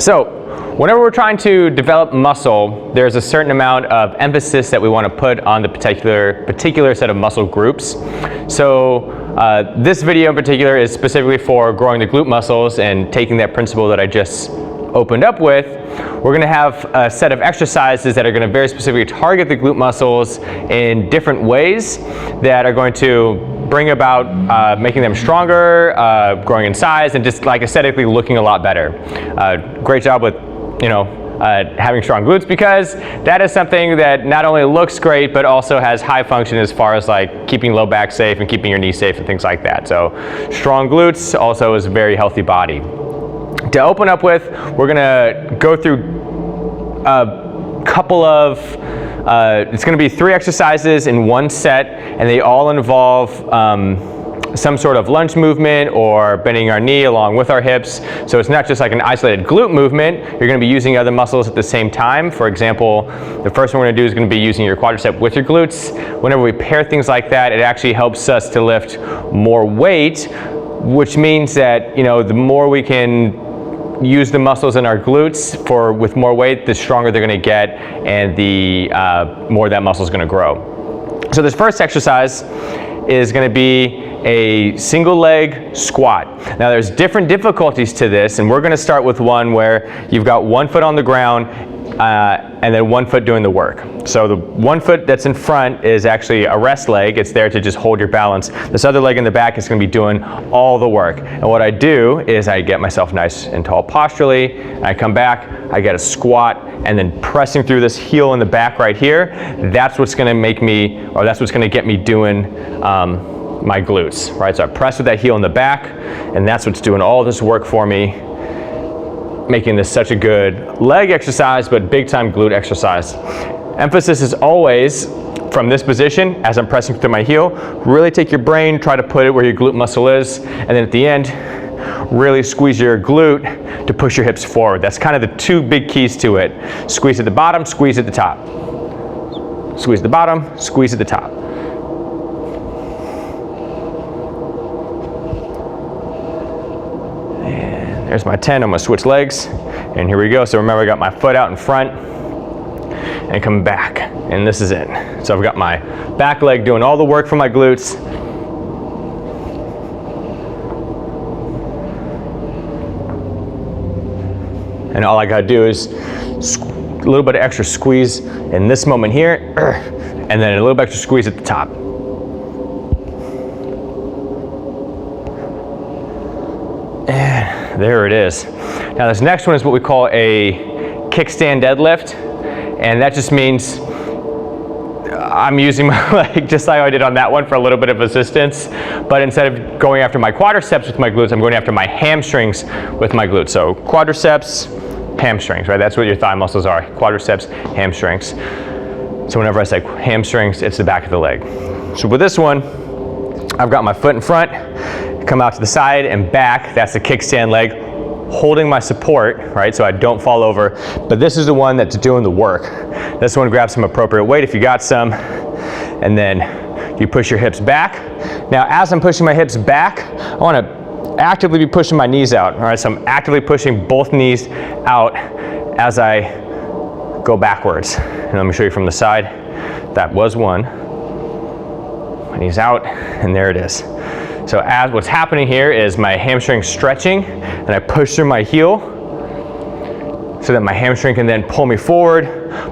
So, whenever we're trying to develop muscle, there's a certain amount of emphasis that we want to put on the particular set of muscle groups. So, this video in particular is specifically for growing the glute muscles and taking that principle that I just opened up with. We're going to have a set of exercises that are going to very specifically target the glute muscles in different ways that are going to bring about making them stronger, growing in size, and just like aesthetically looking a lot better. Great job with, having strong glutes, because that is something that not only looks great but also has high function as far as like keeping low back safe and keeping your knees safe and things like that. So strong glutes also is a very healthy body. To open up with, we're gonna go through a couple of it's going to be 3 exercises in one set, and they all involve some sort of lunge movement or bending our knee along with our hips. So it's not just like an isolated glute movement. You're going to be using other muscles at the same time. For example, the first one we're going to do is going to be using your quadricep with your glutes. Whenever we pair things like that, it actually helps us to lift more weight, which means that, the more we can use the muscles in our glutes with more weight, the stronger they're going to get, and the more that muscle is going to grow. So this first exercise is going to be a single leg squat. Now there's different difficulties to this, and we're going to start with one where you've got one foot on the ground and then one foot doing the work. So the one foot that's in front is actually a rest leg. It's there to just hold your balance. This other leg in the back is going to be doing all the work. And what I do is I get myself nice and tall posturally, I come back, I get a squat, and then pressing through this heel in the back right here, that's what's going to get me doing my glutes, right? So I press with that heel in the back, and that's what's doing all this work for me, making this such a good leg exercise, but big time glute exercise. Emphasis is always from this position as I'm pressing through my heel. Really take your brain, try to put it where your glute muscle is, and then at the end, really squeeze your glute to push your hips forward. That's kind of the 2 big keys to it. Squeeze at the bottom, squeeze at the top. Squeeze at the bottom, squeeze at the top. There's my 10, I'm gonna switch legs, and here we go. So remember, I got my foot out in front and come back, and this is it. So I've got my back leg doing all the work for my glutes. And all I gotta do is a little bit of extra squeeze in this moment here, and then a little bit extra squeeze at the top. There it is. Now this next one is what we call a kickstand deadlift, and that just means I'm using my leg just like I did on that one for a little bit of assistance, but instead of going after my quadriceps with my glutes, I'm going after my hamstrings with my glutes. So quadriceps, hamstrings, right? That's what your thigh muscles are, quadriceps, hamstrings. So whenever I say hamstrings, it's the back of the leg. So with this one, I've got my foot in front, come out to the side and back. That's the kickstand leg, holding my support, right, so I don't fall over. But this is the one that's doing the work. This one, grab some appropriate weight if you got some, and then you push your hips back. Now, as I'm pushing my hips back, I want to actively be pushing my knees out. All right, so I'm actively pushing both knees out as I go backwards. And let me show you from the side. That was one. My knees out, and there it is. So as what's happening here is my hamstring stretching, and I push through my heel so that my hamstring can then pull me forward,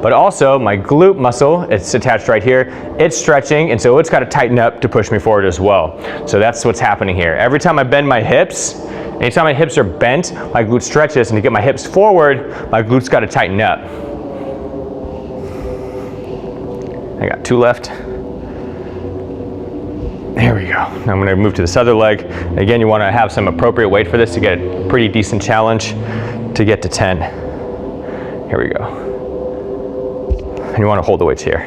but also my glute muscle, it's attached right here, it's stretching, and so it's got to tighten up to push me forward as well. So that's what's happening here. Every time I bend my hips, anytime my hips are bent, my glute stretches, and to get my hips forward, my glutes got to tighten up. I got 2 left. There we go. Now I'm going to move to this other leg. Again, you want to have some appropriate weight for this to get a pretty decent challenge to get to 10. Here we go. And you want to hold the weights here.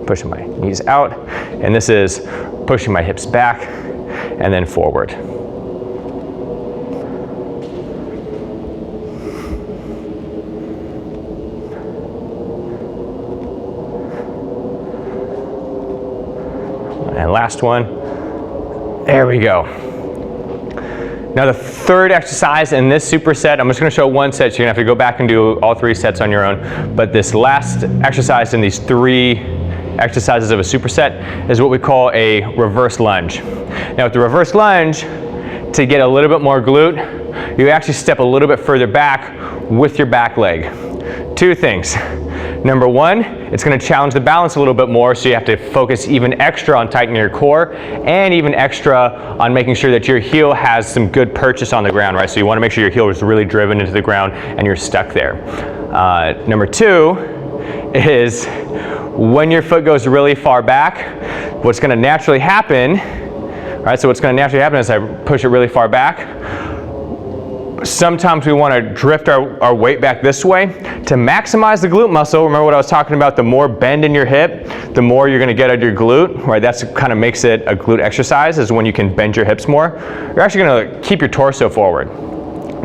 Pushing my knees out, and this is pushing my hips back and then forward. And last one. There we go. Now the third exercise in this superset, I'm just going to show one set, so you're going to have to go back and do all 3 sets on your own. But this last exercise in these 3 exercises of a superset is what we call a reverse lunge. Now with the reverse lunge, to get a little bit more glute, you actually step a little bit further back with your back leg. 2 things. Number 1, it's going to challenge the balance a little bit more, so you have to focus even extra on tightening your core and even extra on making sure that your heel has some good purchase on the ground, right? So you want to make sure your heel is really driven into the ground and you're stuck there. Number 2 is when your foot goes really far back, what's going to naturally happen, right? So what's going to naturally happen is I push it really far back. Sometimes we want to drift our weight back this way to maximize the glute muscle. Remember what I was talking about, the more bend in your hip, the more you're going to get at your glute, right? That's kind of makes it a glute exercise, is when you can bend your hips more. You're actually going to keep your torso forward.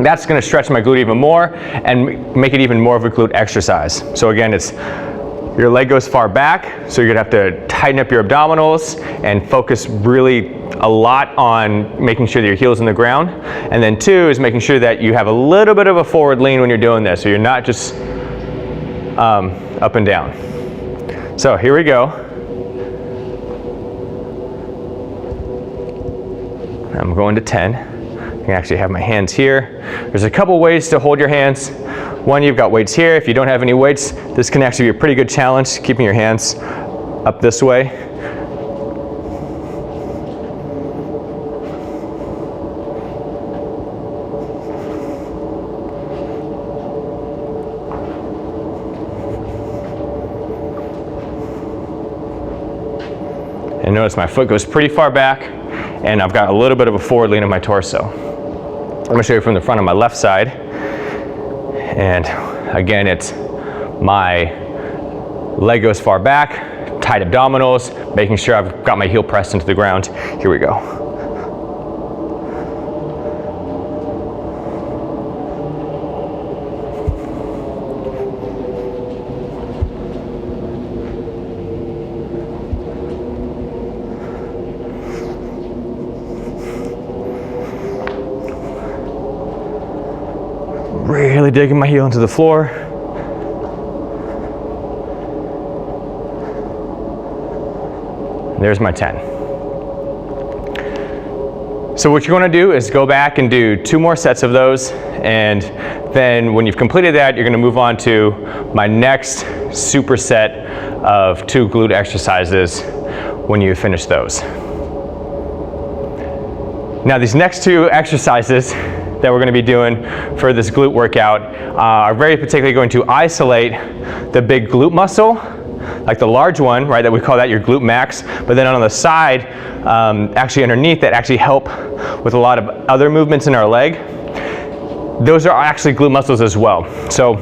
That's going to stretch my glute even more and make it even more of a glute exercise. So again, it's your leg goes far back, so you're going to have to tighten up your abdominals and focus really a lot on making sure that your heel's in the ground. And then 2 is making sure that you have a little bit of a forward lean when you're doing this, so you're not just up and down. So here we go. I'm going to 10. I can actually have my hands here. There's a couple ways to hold your hands. One, you've got weights here. If you don't have any weights, this can actually be a pretty good challenge, keeping your hands up this way. And notice my foot goes pretty far back, and I've got a little bit of a forward lean of my torso. I'm going to show you from the front of my left side. And again, it's my leg goes far back, tight abdominals, making sure I've got my heel pressed into the ground. Here we go. Really digging my heel into the floor. There's my 10. So what you're going to do is go back and do 2 more sets of those, and then when you've completed that, you're going to move on to my next superset of 2 glute exercises when you finish those. Now these next 2 exercises that we're going to be doing for this glute workout are very particularly going to isolate the big glute muscle, like the large one, right, that we call that your glute max, but then on the side, actually underneath, that actually help with a lot of other movements in our leg. Those are actually glute muscles as well. So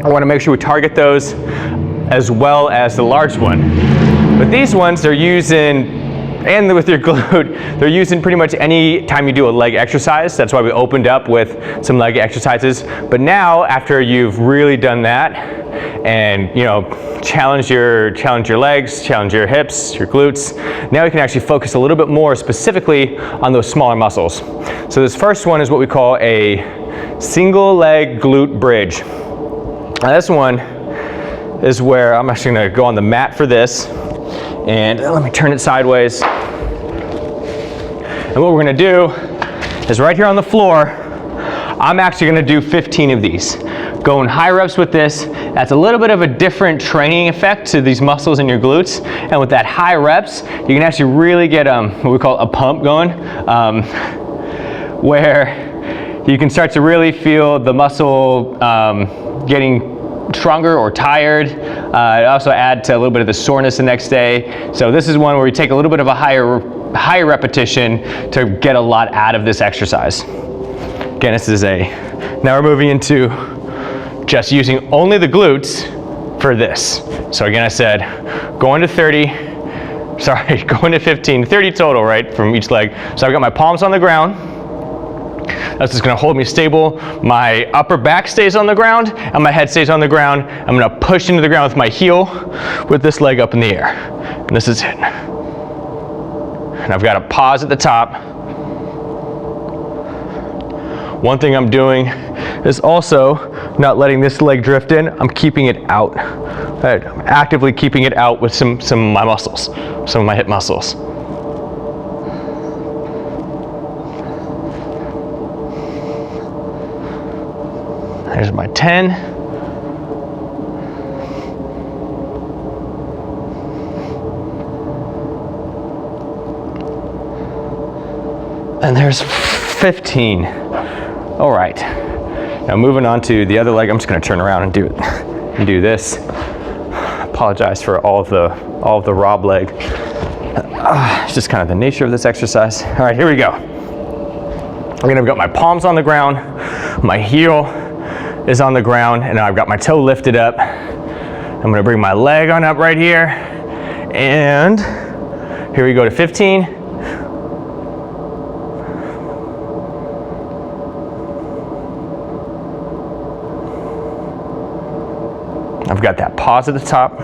I want to make sure we target those as well as the large one. But these ones, they're using, and with your glute, they're using pretty much any time you do a leg exercise. That's why we opened up with some leg exercises. But now, after you've really done that, and challenge your legs, challenge your hips, your glutes, now you can actually focus a little bit more specifically on those smaller muscles. So this first one is what we call a single leg glute bridge. Now this one is where I'm actually going to go on the mat for this. And let me turn it sideways. And what we're going to do is right here on the floor, I'm actually going to do 15 of these. Going high reps with this, that's a little bit of a different training effect to these muscles in your glutes. And with that high reps, you can actually really get what we call a pump going, where you can start to really feel the muscle getting stronger or tired. It also adds to a little bit of the soreness the next day. So this is one where we take a little bit of a higher repetition to get a lot out of this exercise. Again, this is now we're moving into just using only the glutes for this. So again, I said going to 15, 30 total, right, from each leg. So I've got my palms on the ground. That's just going to hold me stable. My upper back stays on the ground and my head stays on the ground. I'm going to push into the ground with my heel with this leg up in the air. And this is it. And I've got a pause at the top. One thing I'm doing is also not letting this leg drift in. I'm keeping it out. Right, I'm actively keeping it out with some of my muscles, some of my hip muscles. There's my 10. And there's 15. All right. Now moving on to the other leg, I'm just gonna turn around and do it and do this. Apologize for all of the Rob leg. It's just kind of the nature of this exercise. All right, here we go. I'm gonna got my palms on the ground, my heel is on the ground, and I've got my toe lifted up. I'm gonna bring my leg on up right here, and here we go to 15. I've got that pause at the top.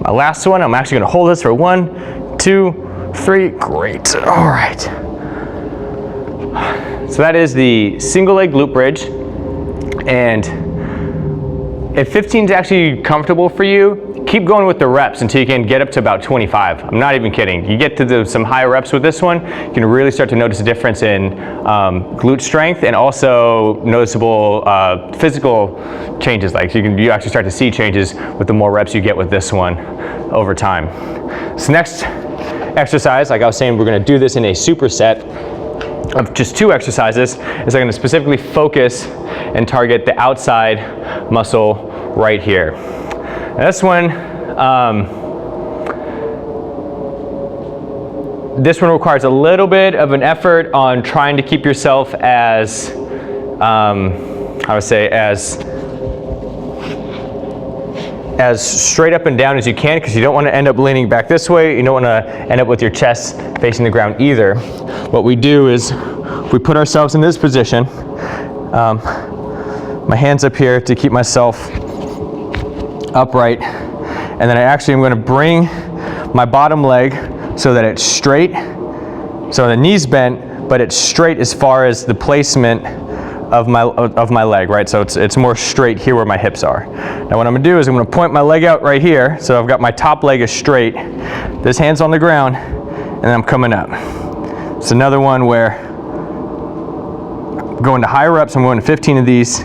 My last one, I'm actually gonna hold this for 1, 2, 3, great. All right. So that is the single leg glute bridge. And if 15 is actually comfortable for you, keep going with the reps until you can get up to about 25. I'm not even kidding. You get to some higher reps with this one, you can really start to notice a difference in glute strength and also noticeable physical changes. Like you actually start to see changes with the more reps you get with this one over time. So next exercise, like I was saying, we're gonna do this in a superset of just 2 exercises, is I'm gonna specifically focus and target the outside muscle right here. Now this one requires a little bit of an effort on trying to keep yourself as, I would say, as straight up and down as you can, because you don't want to end up leaning back this way. You don't want to end up with your chest facing the ground either. What we do is we put ourselves in this position. My hands up here to keep myself upright, and then I actually am going to bring my bottom leg so that it's straight. So the knee's bent, but it's straight as far as the placement of my leg, right? So it's more straight here where my hips are. Now what I'm gonna do is I'm gonna point my leg out right here. So I've got my top leg is straight. This hand's on the ground, and I'm coming up. It's another one where I'm going to higher reps. I'm going to 15 of these.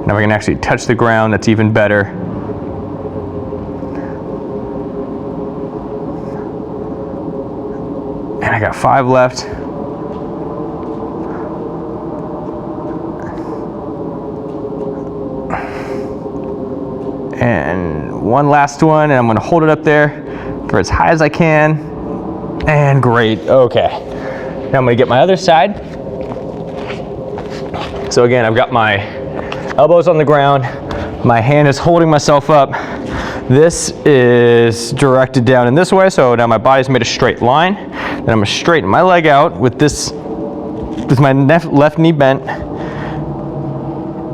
Now we can actually touch the ground. That's even better. And I got 5 left. And one last one, and I'm gonna hold it up there for as high as I can. And great, okay. Now I'm gonna get my other side. So again, I've got my elbows on the ground. My hand is holding myself up. This is directed down in this way, so now my body's made a straight line. Then I'm gonna straighten my leg out with my left knee bent.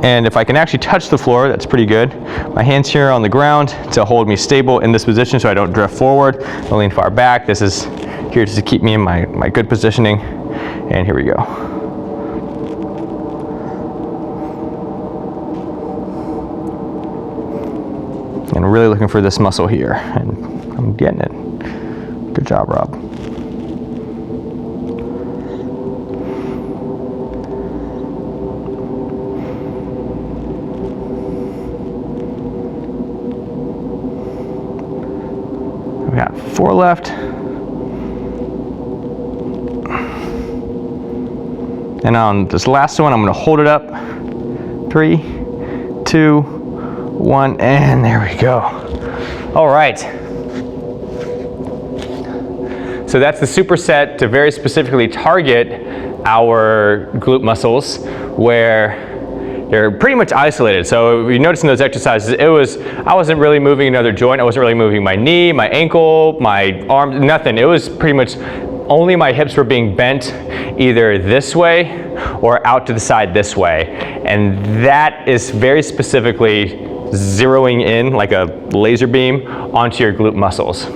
And if I can actually touch the floor, that's pretty good. My hands here on the ground to hold me stable in this position so I don't drift forward. I lean far back. This is here just to keep me in my good positioning. And here we go. And really looking for this muscle here, and I'm getting it. Good job, Rob. We got 4 left. And on this last one, I'm gonna hold it up. 3, 2, 1, and there we go. All right. So that's the superset to very specifically target our glute muscles, where They're pretty much isolated. So you notice in those exercises, I wasn't really moving another joint. I wasn't really moving my knee, my ankle, my arm, nothing. It was pretty much only my hips were being bent either this way or out to the side this way. And that is very specifically zeroing in like a laser beam onto your glute muscles.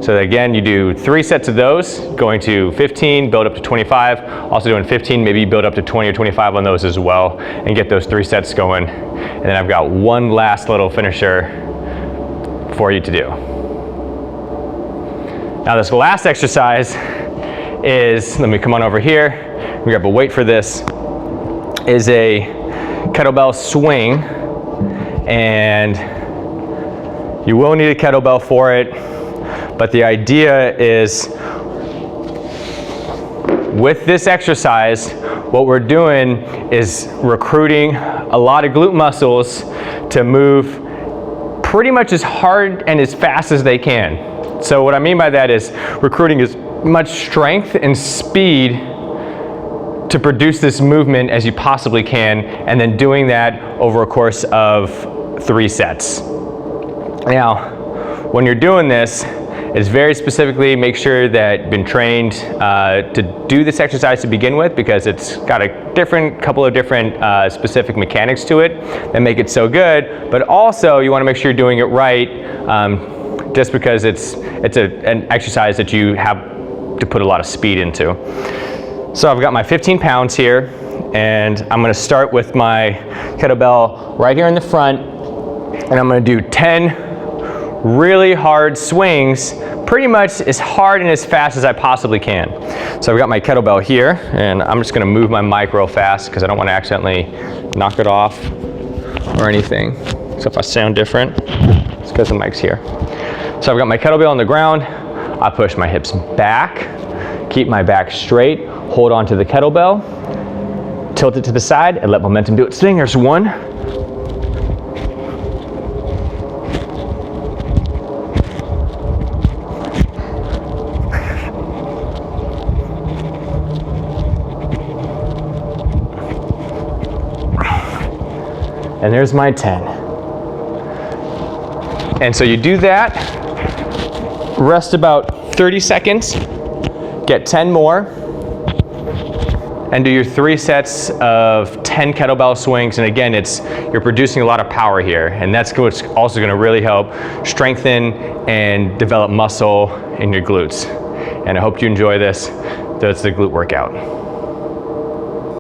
So again, you do 3 sets of those, going to 15, build up to 25, also doing 15, maybe build up to 20 or 25 on those as well, and get those 3 sets going. And then I've got one last little finisher for you to do. Now this last exercise is, let me come on over here, we grab a weight for this, is a kettlebell swing, and you will need a kettlebell for it. But the idea is, with this exercise, what we're doing is recruiting a lot of glute muscles to move pretty much as hard and as fast as they can. So what I mean by that is recruiting as much strength and speed to produce this movement as you possibly can, and then doing that over a course of 3 sets. Now, when you're doing this, is very specifically make sure that you've been trained to do this exercise to begin with, because it's got a couple of different specific mechanics to it that make it so good, but also you want to make sure you're doing it right, just because it's an exercise that you have to put a lot of speed into. So I've got my 15 pounds here, and I'm going to start with my kettlebell right here in the front, and I'm going to do 10 really hard swings, pretty much as hard and as fast as I possibly can. So I've got my kettlebell here, and I'm just gonna move my mic real fast because I don't want to accidentally knock it off or anything. So if I sound different, it's because the mic's here. So I've got my kettlebell on the ground, I push my hips back, keep my back straight, hold on to the kettlebell, tilt it to the side, and let momentum do its thing. There's 1. And there's my 10. And so you do that, rest about 30 seconds, get 10 more, and do your 3 sets of 10 kettlebell swings. And again, you're producing a lot of power here, and that's what's also gonna really help strengthen and develop muscle in your glutes. And I hope you enjoy this. That's the glute workout.